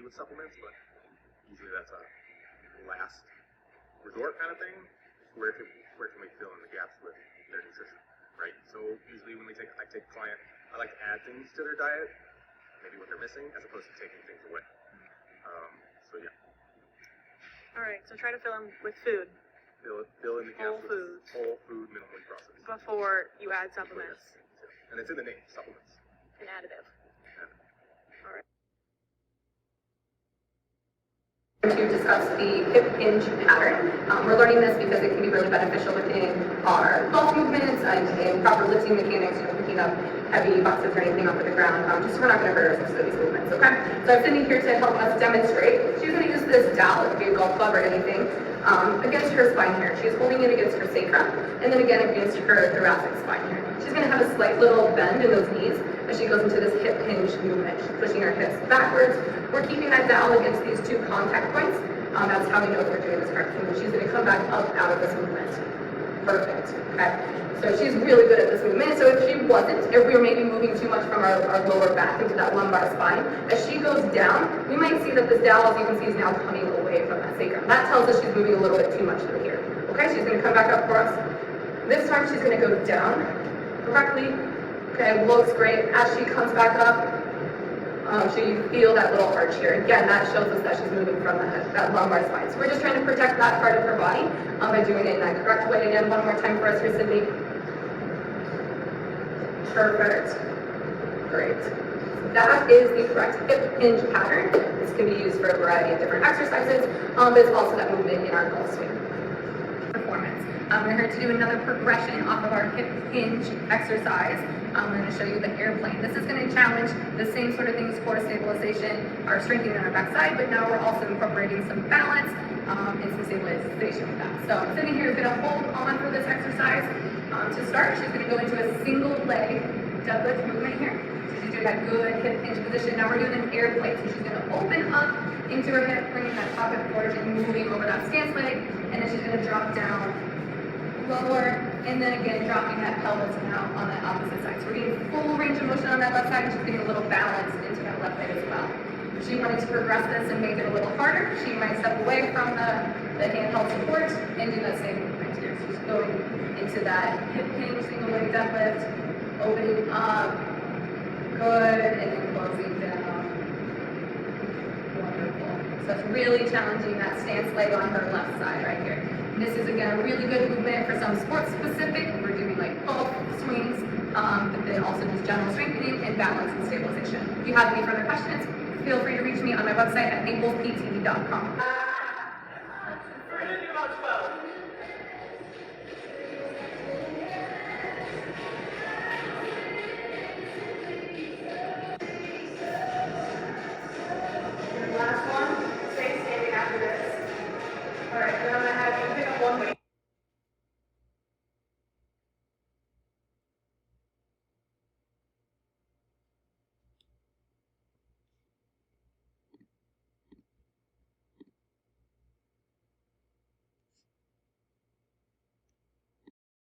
With supplements, but usually that's a last resort kind of thing, where can we fill in the gaps with their nutrition, right? So usually when I take a client, I like to add things to their diet, maybe what they're missing, as opposed to taking things away. So yeah. All right, so try to fill in with food. Fill in the gaps with whole food, minimally processed. Before you add supplements. And it's in the name, supplements. An additive. All right. To discuss the hip hinge pattern. We're learning this because it can be really beneficial within our golf movements and in proper lifting mechanics, picking up heavy boxes or anything off of the ground, just so we're not going to hurt ourselves with these movements, okay? So I'm sitting here to help us demonstrate. She's going to use this dowel, it could be a golf club or anything, against her spine here. She's holding it against her sacrum, and then again against her thoracic spine here. She's going to have a slight little bend in those knees as she goes into this hip hinge movement. She's pushing her hips backwards. We're keeping that dowel against these two contact points. That's how we know if we're doing this correctly. She's going to come back up out of this movement. Perfect. Okay. So she's really good at this movement. So if she wasn't, if we were maybe moving too much from our lower back into that lumbar spine, as she goes down, we might see that this dowel, as you can see, is now coming away from that sacrum. That tells us she's moving a little bit too much through here. Okay, she's going to come back up for us. This time she's going to go down correctly. Okay, looks great. As she comes back up, so you feel that little arch here. Again, that shows us that she's moving from that lumbar spine. So we're just trying to protect that part of her body by doing it in that correct way. Again, one more time for us here, Sydney. Perfect. Great. That is the correct hip hinge pattern. This can be used for a variety of different exercises, but it's also that movement in our golf swing. Performance. We're here to do another progression off of our hip hinge exercise. I'm going to show you the airplane. This is going to challenge the same sort of things, core stabilization, our strengthening on our backside, but now we're also incorporating some balance and some stabilization with that. So sitting here is going to hold on for this exercise. To start, she's going to go into a single leg deadlift movement here. So she's doing that good hip hinge position. Now we're doing an airplane. So she's going to open up into her hip, bringing that top hip forward and moving over that stance leg, and then she's going to drop down lower, and then again dropping that pelvis now on that opposite side. So we're getting full range of motion on that left side, and she's getting a little balance into that left leg as well. If she wanted to progress this and make it a little harder, she might step away from the handheld support and do that same movement here. So she's going into that hip hinge, single leg deadlift, opening up, good, and then closing down. Wonderful. So it's really challenging that stance leg on her left side right here. This is, again, a really good movement for some sports specific. We're doing like golf swings, but then also just general strengthening and balance and stabilization. If you have any further questions, feel free to reach me on my website at naplespt.com. All right,